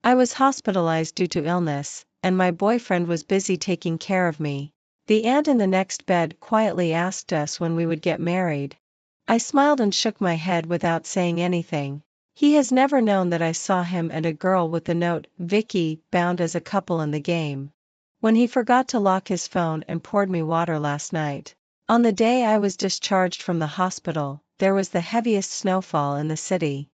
I was hospitalized due to illness, and my boyfriend was busy taking care of me. The aunt in the next bed quietly asked us when we would get married. I smiled and shook my head without saying anything. He has never known that I saw him and a girl with the note, Vicky, bound as a couple in the game. When he forgot to lock his phone and poured me water last night. On the day I was discharged from the hospital, there was the heaviest snowfall in the city.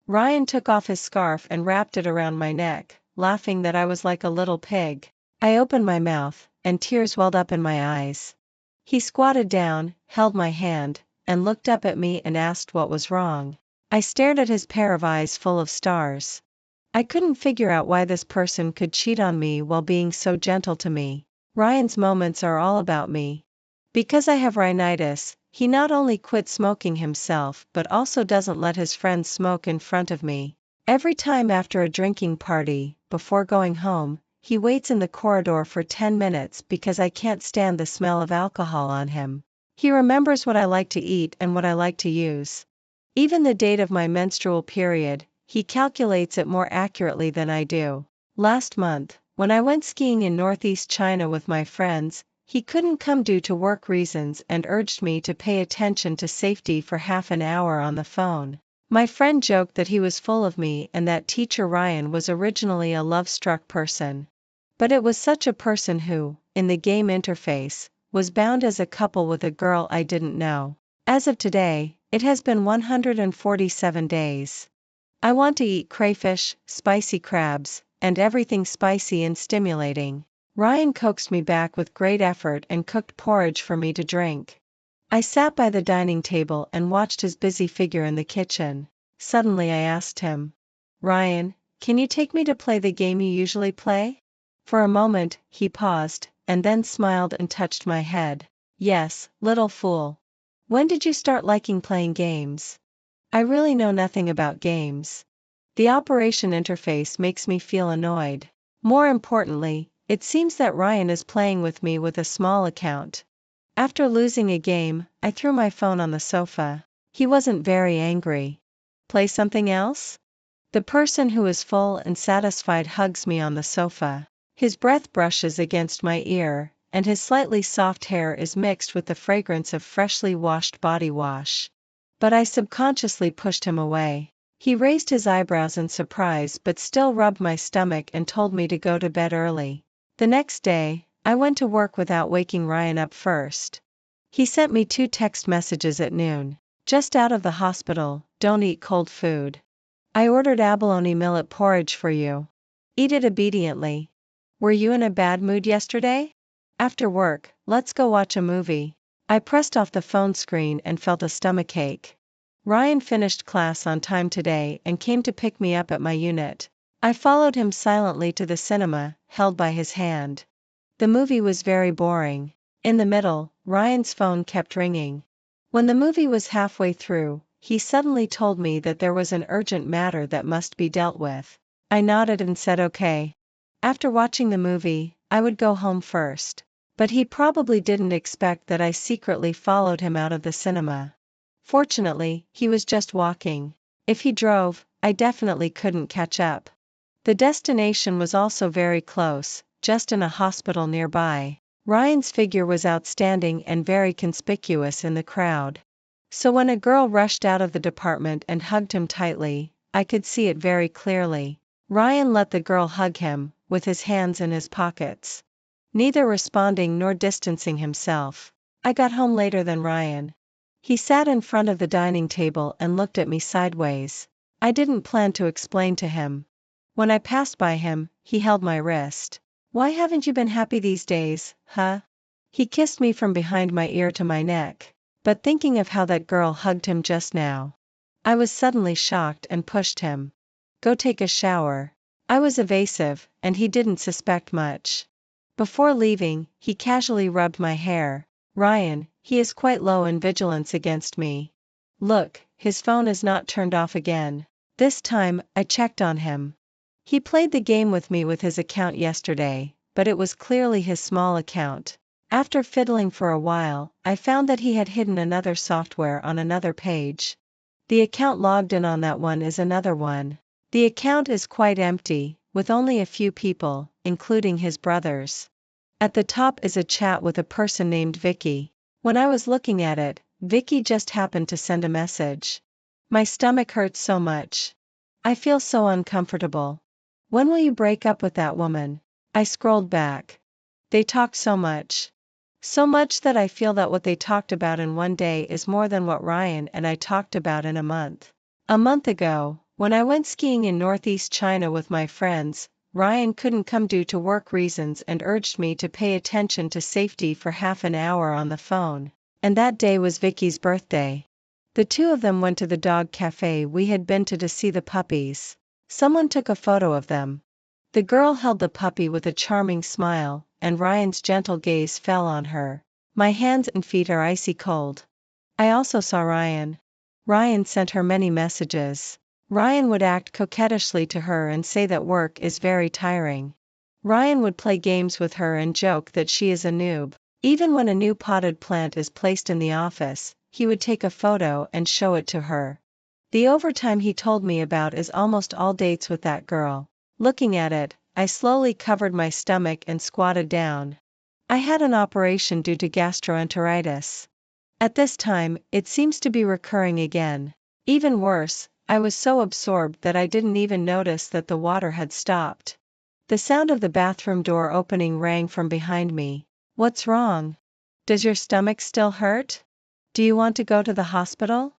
Ryan took off his scarf and wrapped it around my neck, laughing that I was like a little pig. I opened my mouth, and tears welled up in my eyes. He squatted down, held my hand, and looked up at me and asked what was wrong. I stared at his pair of eyes full of stars. I couldn't figure out why this person could cheat on me while being so gentle to me. Ryan's moments are all about me. Because I have rhinitis, he not only quit smoking himself but also doesn't let his friends smoke in front of me. Every time after a drinking party, before going home, he waits in the corridor for 10 minutes because I can't stand the smell of alcohol on him. He remembers what I like to eat and what I like to use. Even the date of my menstrual period, he calculates it more accurately than I do. Last month, when I went skiing in northeast China with my friends, he couldn't come due to work reasons and urged me to pay attention to safety for half an hour on the phone. My friend joked that he was full of me and that teacher Ryan was originally a love-struck person. But it was such a person who, in the game interface, was bound as a couple with a girl I didn't know. As of today, it has been 147 days. I want to eat crayfish, spicy crabs, and everything spicy and stimulating. Ryan coaxed me back with great effort and cooked porridge for me to drink. I sat by the dining table and watched his busy figure in the kitchen. Suddenly I asked him, "Ryan, can you take me to play the game you usually play?" For a moment, he paused, and then smiled and touched my head. "Yes, little fool. When did you start liking playing games?" I really know nothing about games. The operation interface makes me feel annoyed. More importantly, it seems that Ryan is playing with me with a small account. After losing a game, I threw my phone on the sofa. He wasn't very angry. "Play something else?" The person who is full and satisfied hugs me on the sofa. His breath brushes against my ear, and his slightly soft hair is mixed with the fragrance of freshly washed body wash. But I subconsciously pushed him away. He raised his eyebrows in surprise but still rubbed my stomach and told me to go to bed early. The next day, I went to work without waking Ryan up first. He sent me 2 text messages at noon. "Just out of the hospital, don't eat cold food. I ordered abalone millet porridge for you. Eat it obediently. Were you in a bad mood yesterday? After work, let's go watch a movie." I pressed off the phone screen and felt a stomachache. Ryan finished class on time today and came to pick me up at my unit. I followed him silently to the cinema, held by his hand. The movie was very boring. In the middle, Ryan's phone kept ringing. When the movie was halfway through, he suddenly told me that there was an urgent matter that must be dealt with. I nodded and said okay. After watching the movie, I would go home first. But he probably didn't expect that I secretly followed him out of the cinema. Fortunately, he was just walking. If he drove, I definitely couldn't catch up. The destination was also very close, just in a hospital nearby. Ryan's figure was outstanding and very conspicuous in the crowd. So when a girl rushed out of the department and hugged him tightly, I could see it very clearly. Ryan let the girl hug him, with his hands in his pockets. Neither responding nor distancing himself. I got home later than Ryan. He sat in front of the dining table and looked at me sideways. I didn't plan to explain to him. When I passed by him, he held my wrist. "Why haven't you been happy these days, huh?" He kissed me from behind my ear to my neck. But thinking of how that girl hugged him just now, I was suddenly shocked and pushed him. "Go take a shower." I was evasive, and he didn't suspect much. Before leaving, he casually rubbed my hair. "Ryan, he is quite low in vigilance against me. Look, his phone is not turned off again." This time, I checked on him. He played the game with me with his account yesterday, but it was clearly his small account. After fiddling for a while, I found that he had hidden another software on another page. The account logged in on that one is another one. The account is quite empty, with only a few people, including his brothers. At the top is a chat with a person named Vicky. When I was looking at it, Vicky just happened to send a message. My stomach hurts so much. I feel so uncomfortable. When will you break up with that woman? I scrolled back. They talked so much. So much that I feel that what they talked about in one day is more than what Ryan and I talked about in a month. A month ago, when I went skiing in northeast China with my friends, Ryan couldn't come due to work reasons and urged me to pay attention to safety for half an hour on the phone. And that day was Vicky's birthday. The two of them went to the dog cafe we had been to see the puppies. Someone took a photo of them. The girl held the puppy with a charming smile, and Ryan's gentle gaze fell on her. My hands and feet are icy cold. I also saw Ryan. Ryan sent her many messages. Ryan would act coquettishly to her and say that work is very tiring. Ryan would play games with her and joke that she is a noob. Even when a new potted plant is placed in the office, he would take a photo and show it to her. The overtime he told me about is almost all dates with that girl. Looking at it, I slowly covered my stomach and squatted down. I had an operation due to gastroenteritis. At this time, it seems to be recurring again. Even worse, I was so absorbed that I didn't even notice that the water had stopped. The sound of the bathroom door opening rang from behind me. What's wrong? Does your stomach still hurt? Do you want to go to the hospital?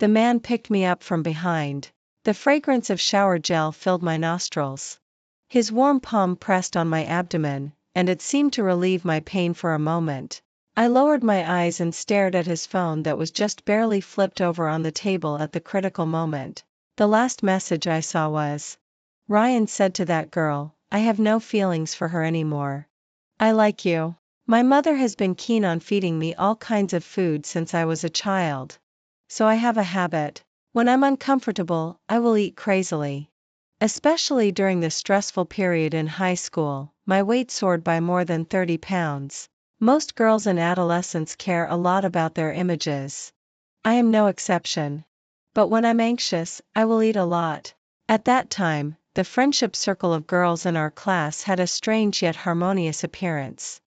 The man picked me up from behind. The fragrance of shower gel filled my nostrils. His warm palm pressed on my abdomen, and it seemed to relieve my pain for a moment. I lowered my eyes and stared at his phone that was just barely flipped over on the table at the critical moment. The last message I saw was, Ryan said to that girl, I have no feelings for her anymore. I like you. My mother has been keen on feeding me all kinds of food since I was a child. So I have a habit. When I'm uncomfortable, I will eat crazily. Especially during the stressful period in high school, my weight soared by more than 30 pounds. Most girls and adolescents care a lot about their images. I am no exception. But when I'm anxious, I will eat a lot. At that time, the friendship circle of girls in our class had a strange yet harmonious appearance.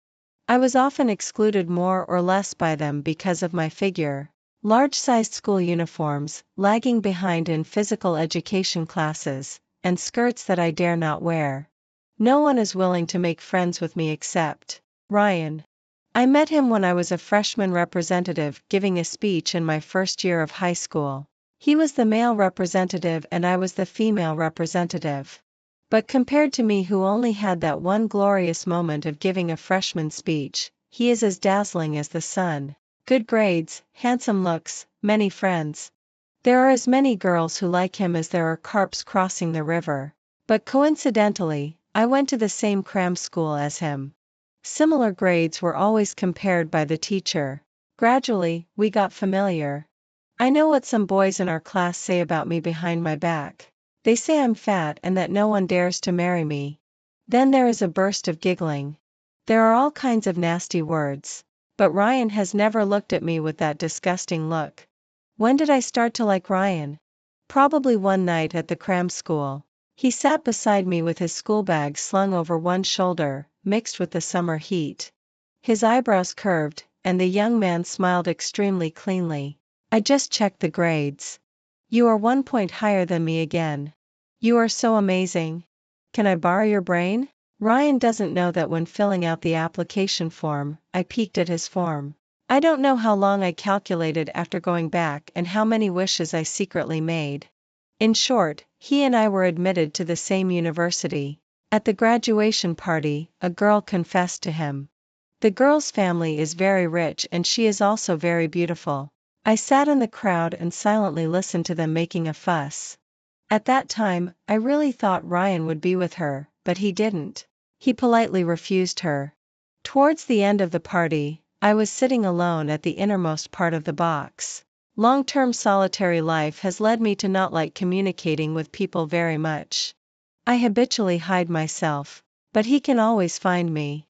I was often excluded more or less by them because of my figure. Large-sized school uniforms, lagging behind in physical education classes, and skirts that I dare not wear. No one is willing to make friends with me except Ryan. I met him when I was a freshman representative giving a speech in my first year of high school. He was the male representative and I was the female representative. But compared to me who only had that one glorious moment of giving a freshman speech, he is as dazzling as the sun. Good grades, handsome looks, many friends. There are as many girls who like him as there are carps crossing the river. But coincidentally, I went to the same cram school as him. Similar grades were always compared by the teacher. Gradually, we got familiar. I know what some boys in our class say about me behind my back. They say I'm fat and that no one dares to marry me. Then there is a burst of giggling. There are all kinds of nasty words. But Ryan has never looked at me with that disgusting look. When did I start to like Ryan? Probably one night at the cram school. He sat beside me with his school bag slung over one shoulder, mixed with the summer heat. His eyebrows curved, and the young man smiled extremely cleanly. I just checked the grades. You are 1 point higher than me again. You are so amazing. Can I borrow your brain? Ryan doesn't know that when filling out the application form, I peeked at his form. I don't know how long I calculated after going back and how many wishes I secretly made. In short, he and I were admitted to the same university. At the graduation party, a girl confessed to him. The girl's family is very rich and she is also very beautiful. I sat in the crowd and silently listened to them making a fuss. At that time, I really thought Ryan would be with her, but he didn't. He politely refused her. Towards the end of the party, I was sitting alone at the innermost part of the box. Long-term solitary life has led me to not like communicating with people very much. I habitually hide myself, but he can always find me.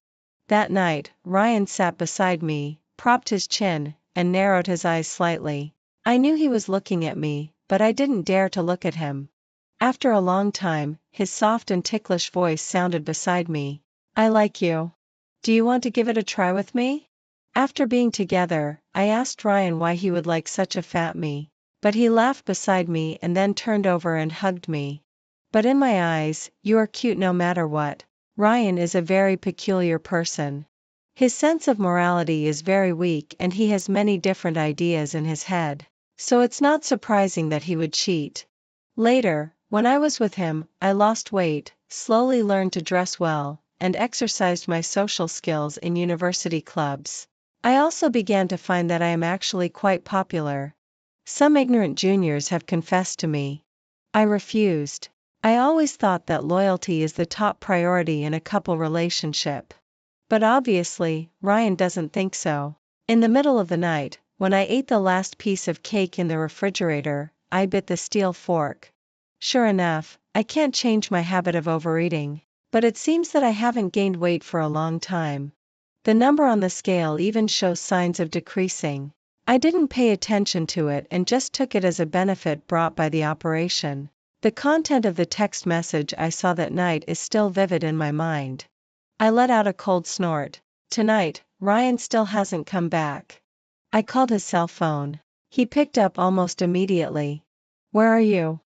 That night, Ryan sat beside me, propped his chin, and narrowed his eyes slightly. I knew he was looking at me, but I didn't dare to look at him. After a long time, his soft and ticklish voice sounded beside me. I like you. Do you want to give it a try with me? After being together, I asked Ryan why he would like such a fat me. But he laughed beside me and then turned over and hugged me. But in my eyes, you are cute no matter what. Ryan is a very peculiar person. His sense of morality is very weak and he has many different ideas in his head. So it's not surprising that he would cheat. Later, when I was with him, I lost weight, slowly learned to dress well, and exercised my social skills in university clubs. I also began to find that I am actually quite popular. Some ignorant juniors have confessed to me. I refused. I always thought that loyalty is the top priority in a couple relationship. But obviously, Ryan doesn't think so. In the middle of the night, when I ate the last piece of cake in the refrigerator, I bit the steel fork. Sure enough, I can't change my habit of overeating. But it seems that I haven't gained weight for a long time. The number on the scale even shows signs of decreasing. I didn't pay attention to it and just took it as a benefit brought by the operation. The content of the text message I saw that night is still vivid in my mind. I let out a cold snort. Tonight, Ryan still hasn't come back. I called his cell phone. He picked up almost immediately. Where are you?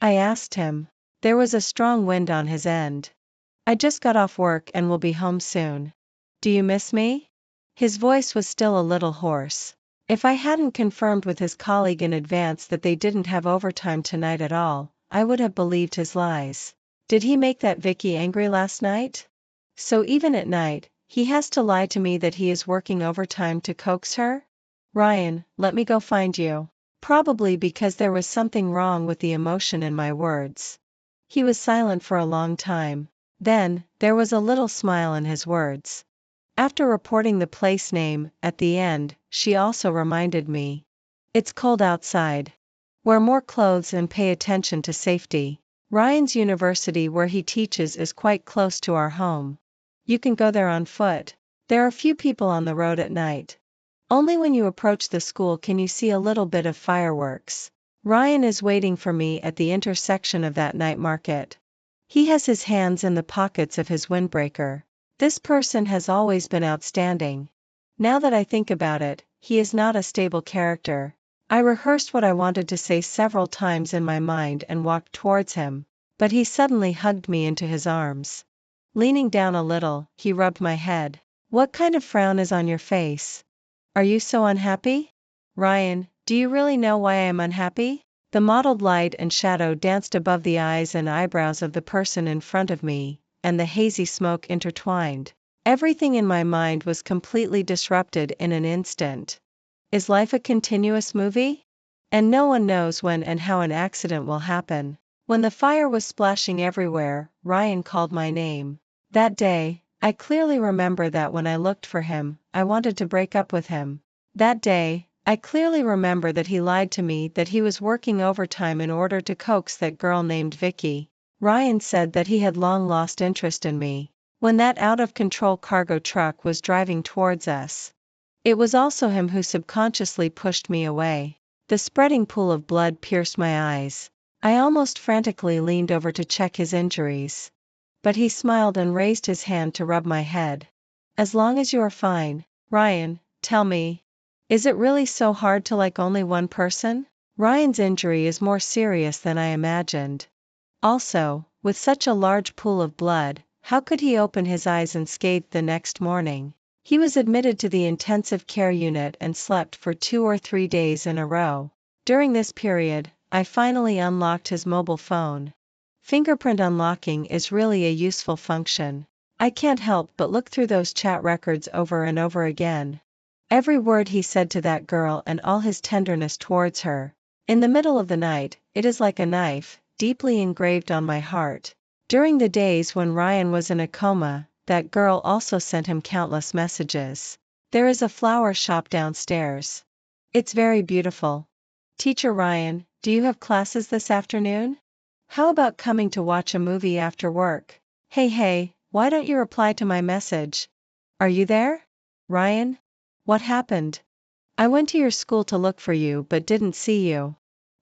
I asked him. There was a strong wind on his end. I just got off work and will be home soon. Do you miss me? His voice was still a little hoarse. If I hadn't confirmed with his colleague in advance that they didn't have overtime tonight at all, I would have believed his lies. Did he make that Vicky angry last night? So even at night, he has to lie to me that he is working overtime to coax her? Ryan, let me go find you. Probably because there was something wrong with the emotion in my words. He was silent for a long time. Then, there was a little smile in his words. After reporting the place name, at the end, she also reminded me. It's cold outside. Wear more clothes and pay attention to safety. Ryan's university where he teaches is quite close to our home. You can go there on foot. There are few people on the road at night. Only when you approach the school can you see a little bit of fireworks. Ryan is waiting for me at the intersection of that night market. He has his hands in the pockets of his windbreaker. This person has always been outstanding. Now that I think about it, he is not a stable character. I rehearsed what I wanted to say several times in my mind and walked towards him, but he suddenly hugged me into his arms. Leaning down a little, he rubbed my head. What kind of frown is on your face? Are you so unhappy? Ryan, do you really know why I am unhappy? The mottled light and shadow danced above the eyes and eyebrows of the person in front of me, and the hazy smoke intertwined. Everything in my mind was completely disrupted in an instant. Is life a continuous movie? And no one knows when and how an accident will happen. When the fire was splashing everywhere, Ryan called my name. That day, I clearly remember that when I looked for him, I wanted to break up with him. That day, I clearly remember that he lied to me that he was working overtime in order to coax that girl named Vicky. Ryan said that he had long lost interest in me. When that out-of-control cargo truck was driving towards us. It was also him who subconsciously pushed me away. The spreading pool of blood pierced my eyes. I almost frantically leaned over to check his injuries. But he smiled and raised his hand to rub my head. As long as you are fine, Ryan, tell me. Is it really so hard to like only one person? Ryan's injury is more serious than I imagined. Also, with such a large pool of blood, how could he open his eyes unscathed the next morning? He was admitted to the intensive care unit and slept for 2 or 3 days in a row. During this period, I finally unlocked his mobile phone. Fingerprint unlocking is really a useful function. I can't help but look through those chat records over and over again. Every word he said to that girl and all his tenderness towards her. In the middle of the night, it is like a knife, deeply engraved on my heart. During the days when Ryan was in a coma, that girl also sent him countless messages. There is a flower shop downstairs. It's very beautiful. Teacher Ryan, do you have classes this afternoon? How about coming to watch a movie after work? Hey, why don't you reply to my message? Are you there? Ryan? What happened? I went to your school to look for you but didn't see you.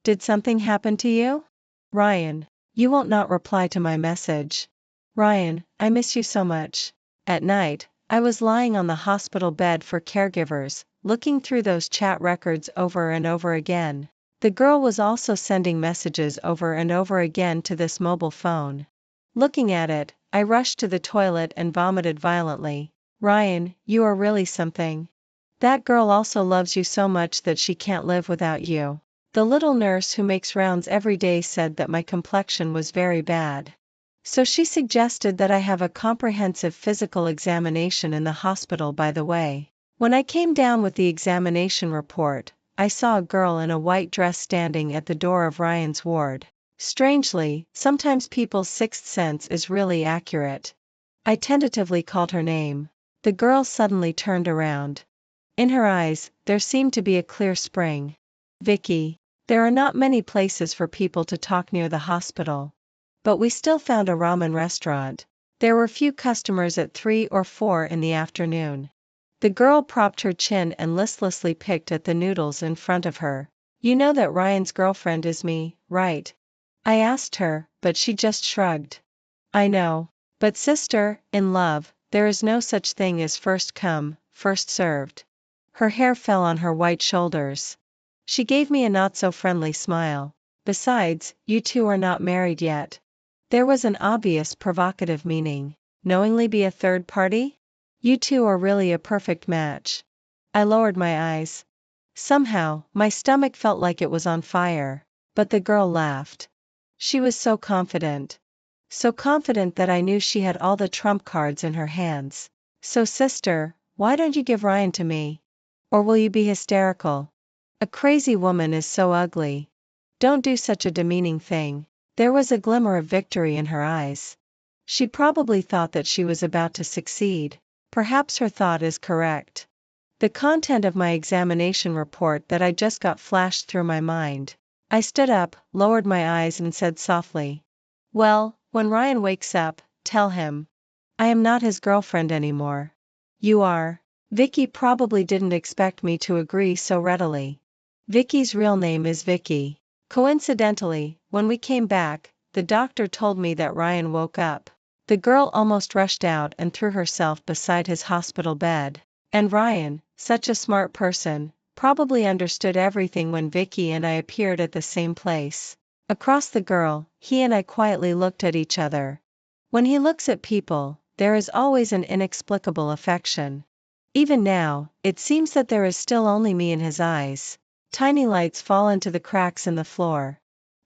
Did something happen to you? Ryan. You won't not reply to my message. Ryan, I miss you so much. At night, I was lying on the hospital bed for caregivers, looking through those chat records over and over again. The girl was also sending messages over and over again to this mobile phone. Looking at it, I rushed to the toilet and vomited violently. Ryan, you are really something. That girl also loves you so much that she can't live without you. The little nurse who makes rounds every day said that my complexion was very bad. So she suggested that I have a comprehensive physical examination in the hospital by the way. When I came down with the examination report, I saw a girl in a white dress standing at the door of Ryan's ward. Strangely, sometimes people's sixth sense is really accurate. I tentatively called her name. The girl suddenly turned around. In her eyes, there seemed to be a clear spring. Vicky. There are not many places for people to talk near the hospital. But we still found a ramen restaurant. There were few customers at 3 or 4 in the afternoon. The girl propped her chin and listlessly picked at the noodles in front of her. You know that Ryan's girlfriend is me, right? I asked her, but she just shrugged. I know. But sister, in love, there is no such thing as first come, first served. Her hair fell on her white shoulders. She gave me a not-so-friendly smile. Besides, you two are not married yet. There was an obvious provocative meaning. Knowingly be a third party? You two are really a perfect match. I lowered my eyes. Somehow, my stomach felt like it was on fire. But the girl laughed. She was so confident. So confident that I knew she had all the trump cards in her hands. So sister, why don't you give Ryan to me? Or will you be hysterical? A crazy woman is so ugly. Don't do such a demeaning thing. There was a glimmer of victory in her eyes. She probably thought that she was about to succeed. Perhaps her thought is correct. The content of my examination report that I just got flashed through my mind. I stood up, lowered my eyes and said softly. Well, when Ryan wakes up, tell him. I am not his girlfriend anymore. You are. Vicky probably didn't expect me to agree so readily. Vicky's real name is Vicky. Coincidentally, when we came back, the doctor told me that Ryan woke up. The girl almost rushed out and threw herself beside his hospital bed. And Ryan, such a smart person, probably understood everything when Vicky and I appeared at the same place. Across the girl, he and I quietly looked at each other. When he looks at people, there is always an inexplicable affection. Even now, it seems that there is still only me in his eyes. Tiny lights fall into the cracks in the floor.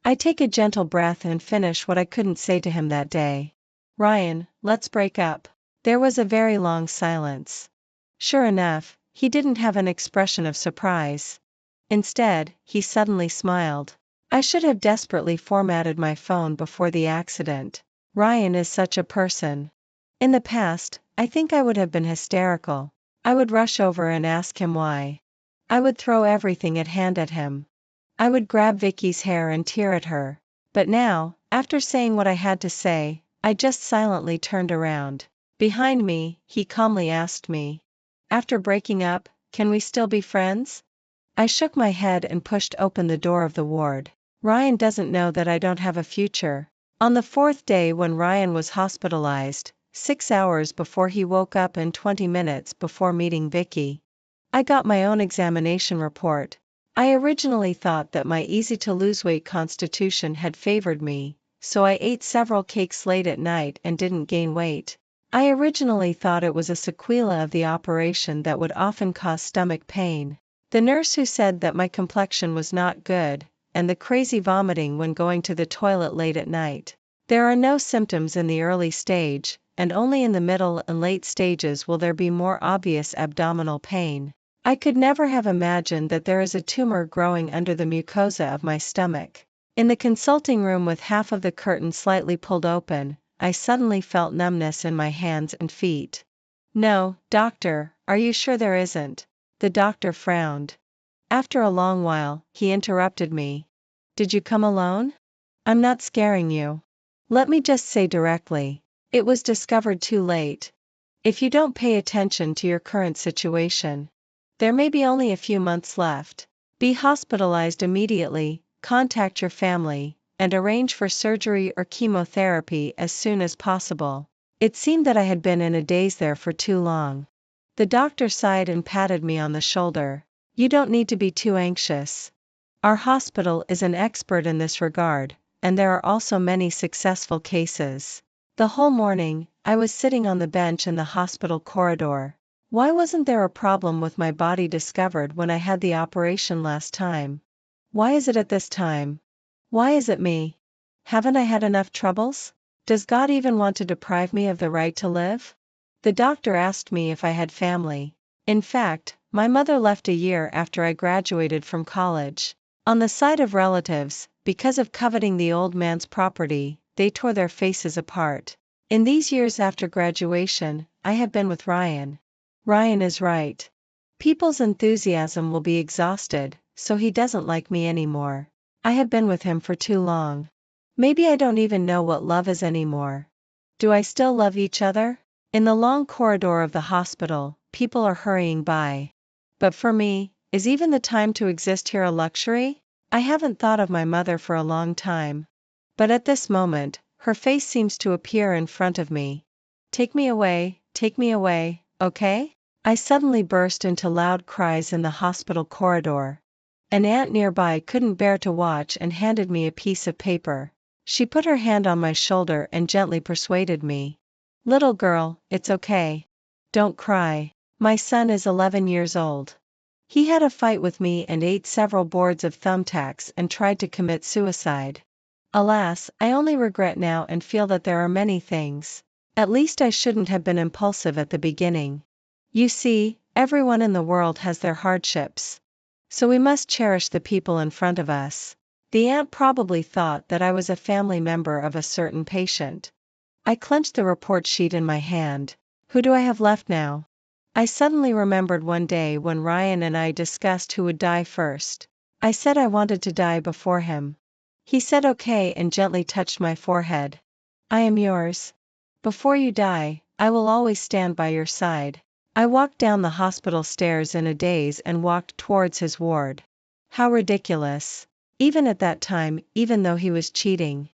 I take a gentle breath and finish what I couldn't say to him that day. Ryan, let's break up. There was a very long silence. Sure enough, he didn't have an expression of surprise. Instead, he suddenly smiled. I should have desperately formatted my phone before the accident. Ryan is such a person. In the past, I think I would have been hysterical. I would rush over and ask him why. I would throw everything at hand at him. I would grab Vicky's hair and tear at her. But now, after saying what I had to say, I just silently turned around. Behind me, he calmly asked me. After breaking up, can we still be friends? I shook my head and pushed open the door of the ward. Ryan doesn't know that I don't have a future. On the 4th day when Ryan was hospitalized, 6 hours before he woke up and 20 minutes before meeting Vicky, I got my own examination report. I originally thought that my easy-to-lose-weight constitution had favored me, so I ate several cakes late at night and didn't gain weight. I originally thought it was a sequela of the operation that would often cause stomach pain. The nurse who said that my complexion was not good, and the crazy vomiting when going to the toilet late at night. There are no symptoms in the early stage, and only in the middle and late stages will there be more obvious abdominal pain. I could never have imagined that there is a tumor growing under the mucosa of my stomach. In the consulting room with half of the curtain slightly pulled open, I suddenly felt numbness in my hands and feet. No, doctor, are you sure there isn't? The doctor frowned. After a long while, he interrupted me. Did you come alone? I'm not scaring you. Let me just say directly, it was discovered too late. If you don't pay attention to your current situation, there may be only a few months left. Be hospitalized immediately, contact your family, and arrange for surgery or chemotherapy as soon as possible. It seemed that I had been in a daze there for too long. The doctor sighed and patted me on the shoulder. "You don't need to be too anxious. Our hospital is an expert in this regard, and there are also many successful cases." The whole morning, I was sitting on the bench in the hospital corridor. Why wasn't there a problem with my body discovered when I had the operation last time? Why is it at this time? Why is it me? Haven't I had enough troubles? Does God even want to deprive me of the right to live? The doctor asked me if I had family. In fact, my mother left a year after I graduated from college. On the side of relatives, because of coveting the old man's property, they tore their faces apart. In these years after graduation, I have been with Ryan. Ryan is right. People's enthusiasm will be exhausted, so he doesn't like me anymore. I have been with him for too long. Maybe I don't even know what love is anymore. Do I still love each other? In the long corridor of the hospital, people are hurrying by. But for me, is even the time to exist here a luxury? I haven't thought of my mother for a long time. But at this moment, her face seems to appear in front of me. Take me away, okay? I suddenly burst into loud cries in the hospital corridor. An aunt nearby couldn't bear to watch and handed me a piece of paper. She put her hand on my shoulder and gently persuaded me. "Little girl, it's okay. Don't cry. My son is 11 years old. He had a fight with me and ate several boards of thumbtacks and tried to commit suicide. Alas, I only regret now and feel that there are many things. At least I shouldn't have been impulsive at the beginning. You see, everyone in the world has their hardships. So we must cherish the people in front of us." The aunt probably thought that I was a family member of a certain patient. I clenched the report sheet in my hand. Who do I have left now? I suddenly remembered one day when Ryan and I discussed who would die first. I said I wanted to die before him. He said okay and gently touched my forehead. "I am yours. Before you die, I will always stand by your side." I walked down the hospital stairs in a daze and walked towards his ward. How ridiculous. Even at that time, even though he was cheating,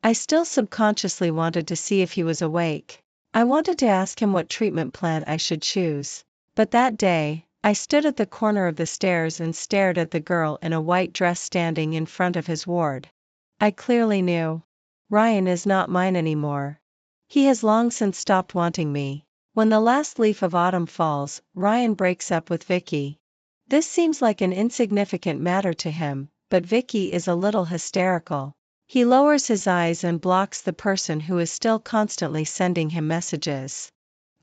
I still subconsciously wanted to see if he was awake. I wanted to ask him what treatment plan I should choose. But that day, I stood at the corner of the stairs and stared at the girl in a white dress standing in front of his ward. I clearly knew. Ryan is not mine anymore. He has long since stopped wanting me. When the last leaf of autumn falls, Ryan breaks up with Vicky. This seems like an insignificant matter to him, but Vicky is a little hysterical. He lowers his eyes and blocks the person who is still constantly sending him messages.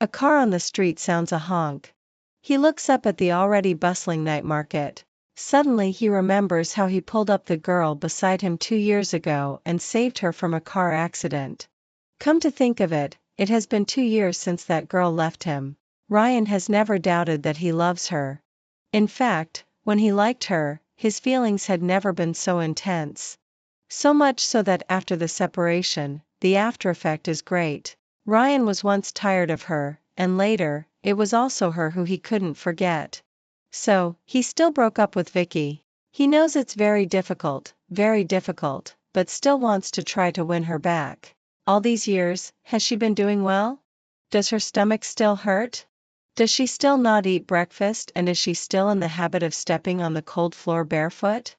A car on the street sounds a honk. He looks up at the already bustling night market. Suddenly he remembers how he pulled up the girl beside him 2 years ago and saved her from a car accident. Come to think of it, it has been 2 years since that girl left him. Ryan has never doubted that he loves her. In fact, when he liked her, his feelings had never been so intense. So much so that after the separation, the after effect is great. Ryan was once tired of her, and later, it was also her who he couldn't forget. So, he still broke up with Vicky. He knows it's very difficult, but still wants to try to win her back. All these years, has she been doing well? Does her stomach still hurt? Does she still not eat breakfast, and is she still in the habit of stepping on the cold floor barefoot?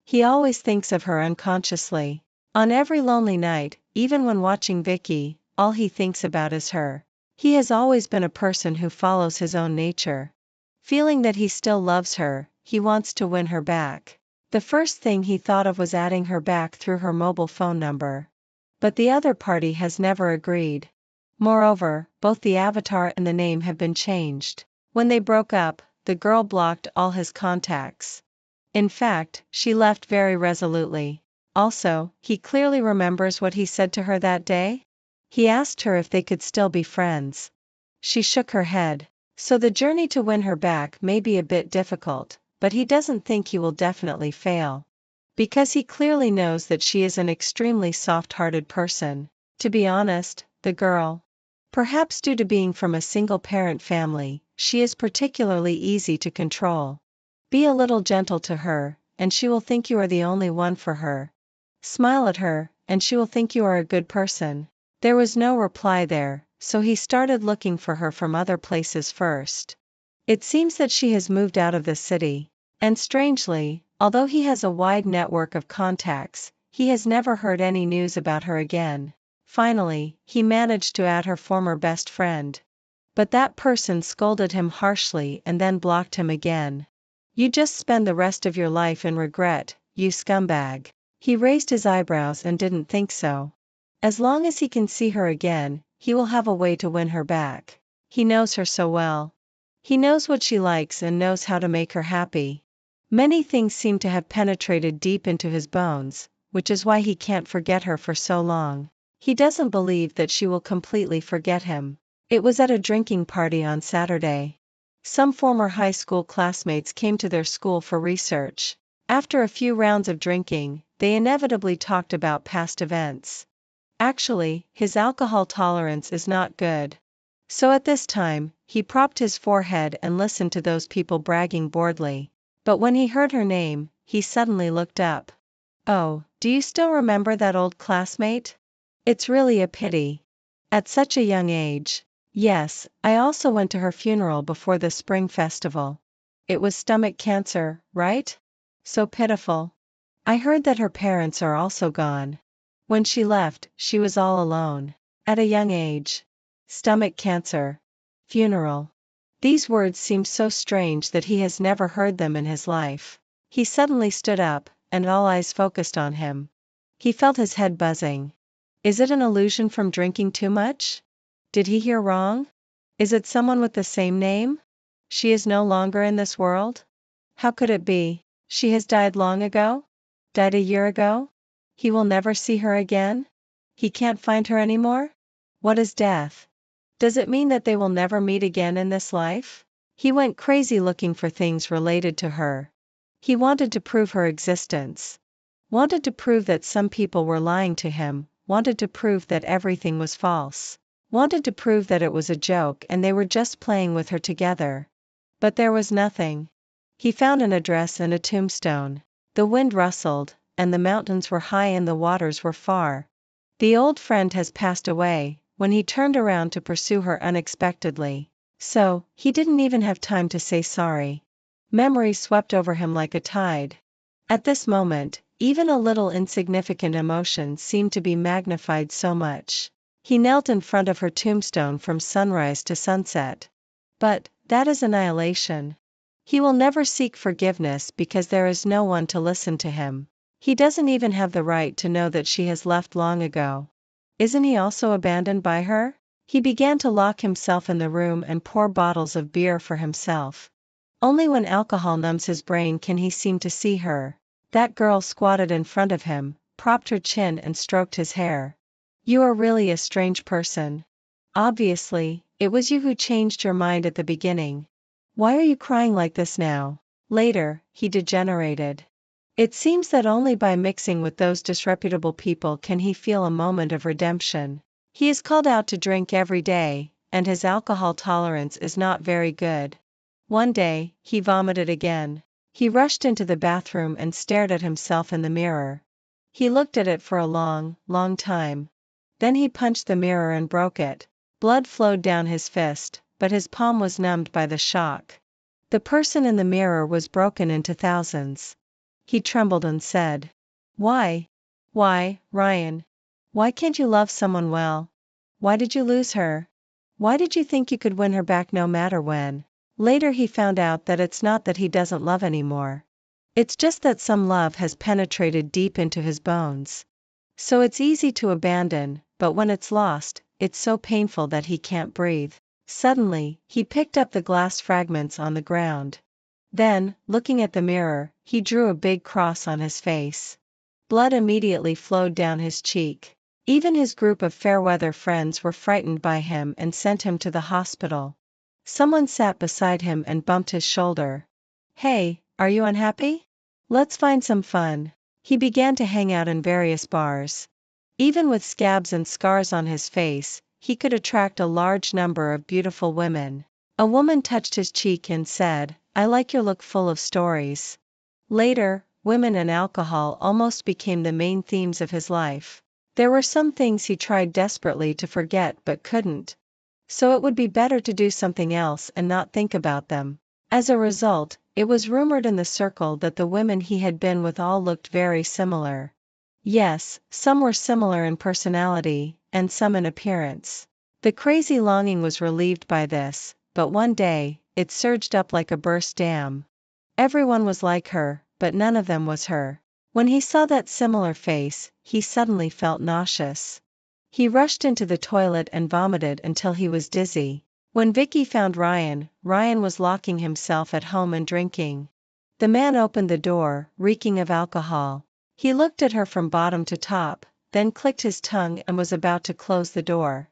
He always thinks of her unconsciously. On every lonely night, even when watching Vicky, all he thinks about is her. He has always been a person who follows his own nature. Feeling that he still loves her, he wants to win her back. The first thing he thought of was adding her back through her mobile phone number. But the other party has never agreed. Moreover, both the avatar and the name have been changed. When they broke up, the girl blocked all his contacts. In fact, she left very resolutely. Also, he clearly remembers what he said to her that day. He asked her if they could still be friends. She shook her head. So the journey to win her back may be a bit difficult, but he doesn't think he will definitely fail. Because he clearly knows that she is an extremely soft-hearted person. To be honest, the girl, perhaps due to being from a single-parent family, she is particularly easy to control. Be a little gentle to her, and she will think you are the only one for her. Smile at her, and she will think you are a good person. There was no reply there, so he started looking for her from other places first. It seems that she has moved out of the city. And strangely, although he has a wide network of contacts, he has never heard any news about her again. Finally, he managed to add her former best friend. But that person scolded him harshly and then blocked him again. You just spend the rest of your life in regret, you scumbag. He raised his eyebrows and didn't think so. As long as he can see her again, he will have a way to win her back. He knows her so well. He knows what she likes and knows how to make her happy. Many things seem to have penetrated deep into his bones, which is why he can't forget her for so long. He doesn't believe that she will completely forget him. It was at a drinking party on Saturday. Some former high school classmates came to their school for research. After a few rounds of drinking, they inevitably talked about past events. Actually, his alcohol tolerance is not good. So at this time, he propped his forehead and listened to those people bragging boredly. But when he heard her name, he suddenly looked up. Oh, do you still remember that old classmate? It's really a pity. At such a young age. Yes, I also went to her funeral before the spring festival. It was stomach cancer, right? So pitiful. I heard that her parents are also gone. When she left, she was all alone. At a young age. Stomach cancer. Funeral. These words seem so strange that he has never heard them in his life. He suddenly stood up, and all eyes focused on him. He felt his head buzzing. Is it an illusion from drinking too much? Did he hear wrong? Is it someone with the same name? She is no longer in this world? How could it be? She has died long ago? Died a year ago? He will never see her again? He can't find her anymore? What is death? Does it mean that they will never meet again in this life? He went crazy looking for things related to her. He wanted to prove her existence. Wanted to prove that some people were lying to him, wanted to prove that everything was false. Wanted to prove that it was a joke and they were just playing with her together. But there was nothing. He found an address and a tombstone. The wind rustled, and the mountains were high and the waters were far. The old friend has passed away, when he turned around to pursue her unexpectedly. So, he didn't even have time to say sorry. Memory swept over him like a tide. At this moment, even a little insignificant emotion seemed to be magnified so much. He knelt in front of her tombstone from sunrise to sunset. But, that is annihilation. He will never seek forgiveness because there is no one to listen to him. He doesn't even have the right to know that she has left long ago. Isn't he also abandoned by her? He began to lock himself in the room and pour bottles of beer for himself. Only when alcohol numbs his brain can he seem to see her. That girl squatted in front of him, propped her chin and stroked his hair. You are really a strange person. Obviously, it was you who changed your mind at the beginning. Why are you crying like this now? Later, he degenerated. It seems that only by mixing with those disreputable people can he feel a moment of redemption. He is called out to drink every day, and his alcohol tolerance is not very good. One day, he vomited again. He rushed into the bathroom and stared at himself in the mirror. He looked at it for a long, long time. Then he punched the mirror and broke it. Blood flowed down his fist, but his palm was numbed by the shock. The person in the mirror was broken into thousands. He trembled and said, Why? Why, Ryan? Why can't you love someone well? Why did you lose her? Why did you think you could win her back no matter when? Later he found out that it's not that he doesn't love anymore. It's just that some love has penetrated deep into his bones. So it's easy to abandon, but when it's lost, it's so painful that he can't breathe. Suddenly, he picked up the glass fragments on the ground. Then, looking at the mirror, he drew a big cross on his face. Blood immediately flowed down his cheek. Even his group of fair-weather friends were frightened by him and sent him to the hospital. Someone sat beside him and bumped his shoulder. Hey, are you unhappy? Let's find some fun. He began to hang out in various bars. Even with scabs and scars on his face, he could attract a large number of beautiful women. A woman touched his cheek and said, I like your look full of stories. Later, women and alcohol almost became the main themes of his life. There were some things he tried desperately to forget but couldn't. So it would be better to do something else and not think about them. As a result, it was rumored in the circle that the women he had been with all looked very similar. Yes, some were similar in personality, and some in appearance. The crazy longing was relieved by this, but one day, it surged up like a burst dam. Everyone was like her, but none of them was her. When he saw that similar face, he suddenly felt nauseous. He rushed into the toilet and vomited until he was dizzy. When Vicky found Ryan, Ryan was locking himself at home and drinking. The man opened the door, reeking of alcohol. He looked at her from bottom to top, then clicked his tongue and was about to close the door.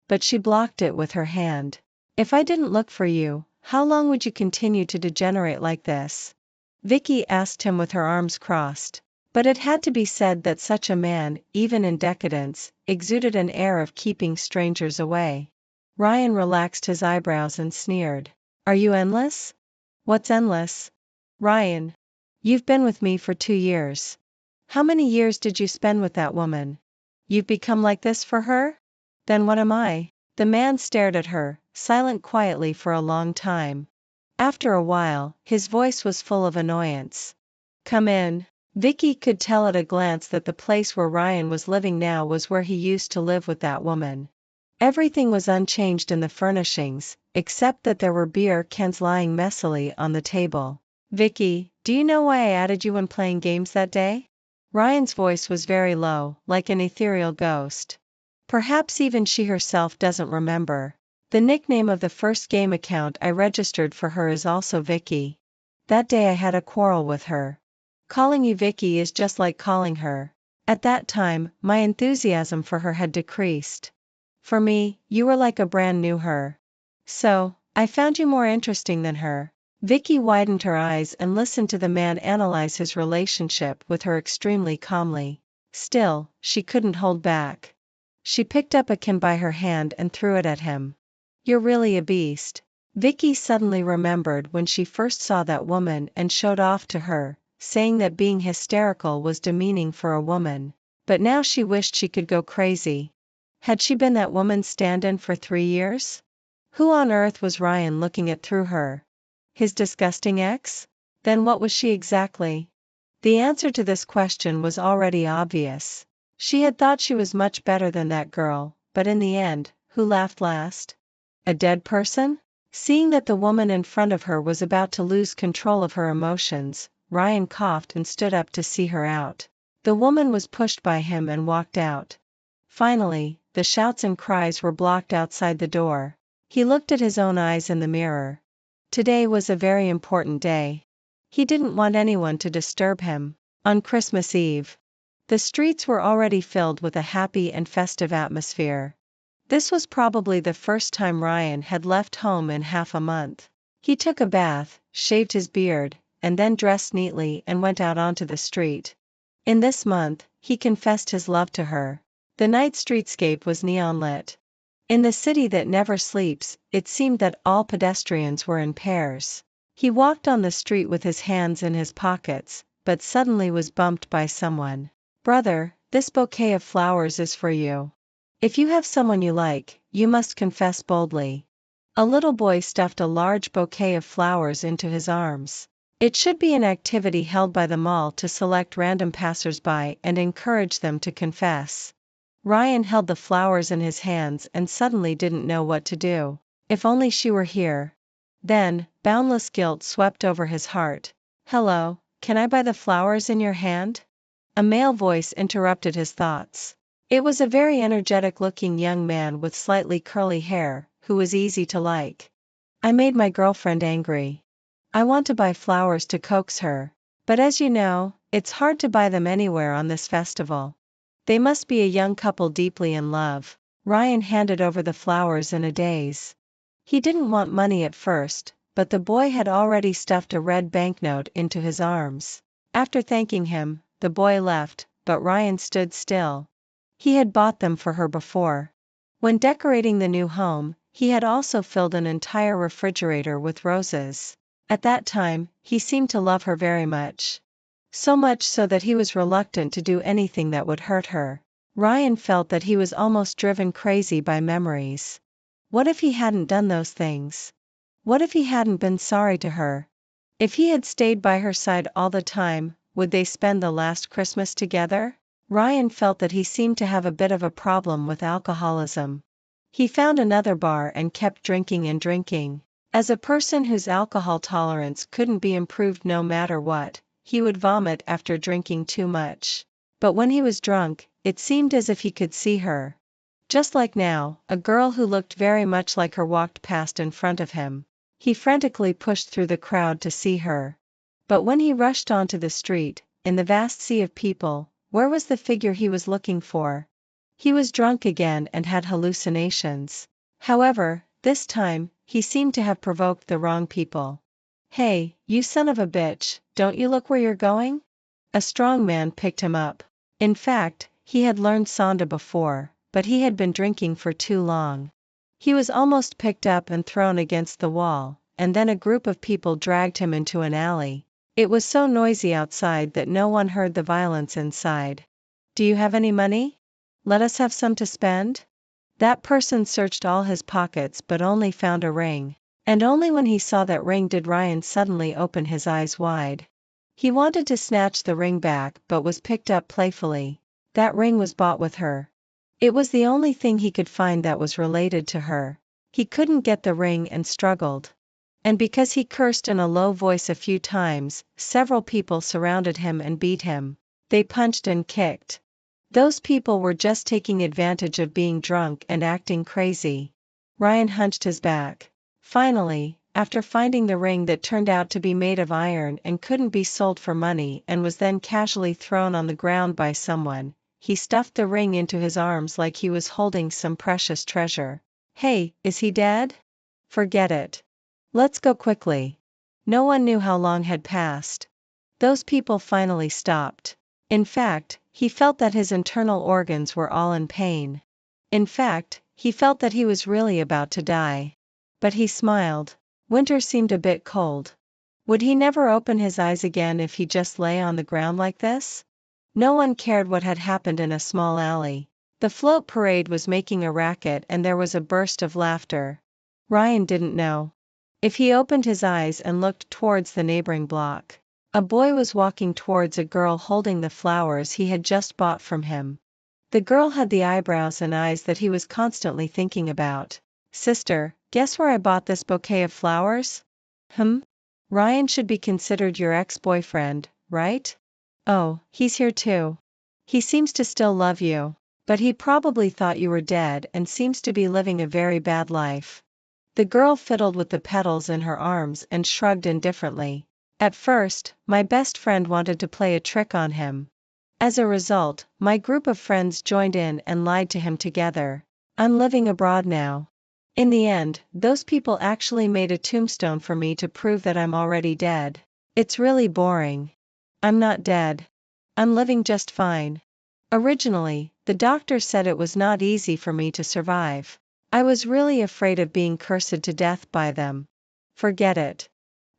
But she blocked it with her hand. "If I didn't look for you, how long would you continue to degenerate like this?" Vicky asked him with her arms crossed. But it had to be said that such a man, even in decadence, exuded an air of keeping strangers away. Ryan relaxed his eyebrows and sneered. "Are you endless?" "What's endless?" "Ryan. You've been with me for 2 years. How many years did you spend with that woman? You've become like this for her? Then what am I?" The man stared at her, silent quietly for a long time. After a while, his voice was full of annoyance. "Come in." Vicky could tell at a glance that the place where Ryan was living now was where he used to live with that woman. Everything was unchanged in the furnishings, except that there were beer cans lying messily on the table. "Vicky, do you know why I added you when playing games that day?" Ryan's voice was very low, like an ethereal ghost. Perhaps even she herself doesn't remember. "The nickname of the first game account I registered for her is also Vicky. That day I had a quarrel with her. Calling you Vicky is just like calling her. At that time, my enthusiasm for her had decreased. For me, you were like a brand new her. So, I found you more interesting than her." Vicky widened her eyes and listened to the man analyze his relationship with her extremely calmly. Still, she couldn't hold back. She picked up a can by her hand and threw it at him. "You're really a beast." Vicky suddenly remembered when she first saw that woman and showed off to her, saying that being hysterical was demeaning for a woman. But now she wished she could go crazy. Had she been that woman's stand-in for 3 years? Who on earth was Ryan looking at through her? His disgusting ex? Then what was she exactly? The answer to this question was already obvious. She had thought she was much better than that girl, but in the end, who laughed last? A dead person? Seeing that the woman in front of her was about to lose control of her emotions, Ryan coughed and stood up to see her out. The woman was pushed by him and walked out. Finally, the shouts and cries were blocked outside the door. He looked at his own eyes in the mirror. Today was a very important day. He didn't want anyone to disturb him. On Christmas Eve, the streets were already filled with a happy and festive atmosphere. This was probably the first time Ryan had left home in half a month. He took a bath, shaved his beard, and then dressed neatly and went out onto the street. In this month, he confessed his love to her. The night streetscape was neon lit. In the city that never sleeps, it seemed that all pedestrians were in pairs. He walked on the street with his hands in his pockets, but suddenly was bumped by someone. "Brother, this bouquet of flowers is for you. If you have someone you like, you must confess boldly." A little boy stuffed a large bouquet of flowers into his arms. It should be an activity held by the mall to select random passers-by and encourage them to confess. Ryan held the flowers in his hands and suddenly didn't know what to do. If only she were here. Then, boundless guilt swept over his heart. "Hello, can I buy the flowers in your hand?" A male voice interrupted his thoughts. It was a very energetic-looking young man with slightly curly hair, who was easy to like. "I made my girlfriend angry. I want to buy flowers to coax her. But as you know, it's hard to buy them anywhere on this festival. They must be a young couple deeply in love." Ryan handed over the flowers in a daze. He didn't want money at first, but the boy had already stuffed a red banknote into his arms. After thanking him, the boy left, but Ryan stood still. He had bought them for her before. When decorating the new home, he had also filled an entire refrigerator with roses. At that time, he seemed to love her very much. So much so that he was reluctant to do anything that would hurt her. Ryan felt that he was almost driven crazy by memories. What if he hadn't done those things? What if he hadn't been sorry to her? If he had stayed by her side all the time, would they spend the last Christmas together? Ryan felt that he seemed to have a bit of a problem with alcoholism. He found another bar and kept drinking and drinking. As a person whose alcohol tolerance couldn't be improved no matter what, he would vomit after drinking too much. But when he was drunk, it seemed as if he could see her. Just like now, a girl who looked very much like her walked past in front of him. He frantically pushed through the crowd to see her. But when he rushed onto the street, in the vast sea of people, where was the figure he was looking for? He was drunk again and had hallucinations. However, this time, he seemed to have provoked the wrong people. "Hey, you son of a bitch, don't you look where you're going?" A strong man picked him up. In fact, he had learned Sonda before, but he had been drinking for too long. He was almost picked up and thrown against the wall, and then a group of people dragged him into an alley. It was so noisy outside that no one heard the violence inside. "Do you have any money? Let us have some to spend?" That person searched all his pockets but only found a ring. And only when he saw that ring did Ryan suddenly open his eyes wide. He wanted to snatch the ring back but was picked up playfully. That ring was bought with her. It was the only thing he could find that was related to her. He couldn't get the ring and struggled. And because he cursed in a low voice a few times, several people surrounded him and beat him. They punched and kicked. Those people were just taking advantage of being drunk and acting crazy. Ryan hunched his back. Finally, after finding the ring that turned out to be made of iron and couldn't be sold for money and was then casually thrown on the ground by someone, he stuffed the ring into his arms like he was holding some precious treasure. "Hey, is he dead?" "Forget it. Let's go quickly." No one knew how long had passed. Those people finally stopped. In fact, he felt that his internal organs were all in pain. In fact, he felt that he was really about to die. But he smiled. Winter seemed a bit cold. Would he never open his eyes again if he just lay on the ground like this? No one cared what had happened in a small alley. The float parade was making a racket and there was a burst of laughter. Ryan didn't know. If he opened his eyes and looked towards the neighboring block, a boy was walking towards a girl holding the flowers he had just bought from him. The girl had the eyebrows and eyes that he was constantly thinking about. "Sister, guess where I bought this bouquet of flowers?" Ryan should be considered your ex-boyfriend, right? "Oh, he's here too. He seems to still love you. But he probably thought you were dead and seems to be living a very bad life." The girl fiddled with the petals in her arms and shrugged indifferently. "At first, my best friend wanted to play a trick on him. As a result, my group of friends joined in and lied to him together. I'm living abroad now. In the end, those people actually made a tombstone for me to prove that I'm already dead. It's really boring. I'm not dead. I'm living just fine. Originally, the doctor said it was not easy for me to survive. I was really afraid of being cursed to death by them. Forget it.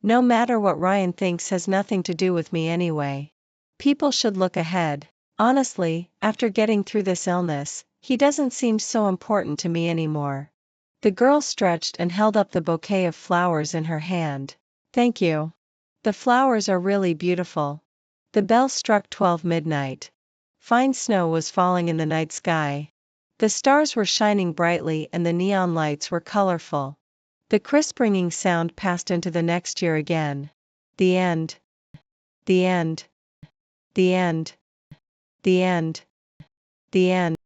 No matter what Ryan thinks has nothing to do with me anyway. People should look ahead. Honestly, after getting through this illness, he doesn't seem so important to me anymore." The girl stretched and held up the bouquet of flowers in her hand. "Thank you. The flowers are really beautiful." The bell struck 12 midnight. Fine snow was falling in the night sky. The stars were shining brightly and the neon lights were colorful. The crisp ringing sound passed into the next year again. The end. The end. The end. The end. The end.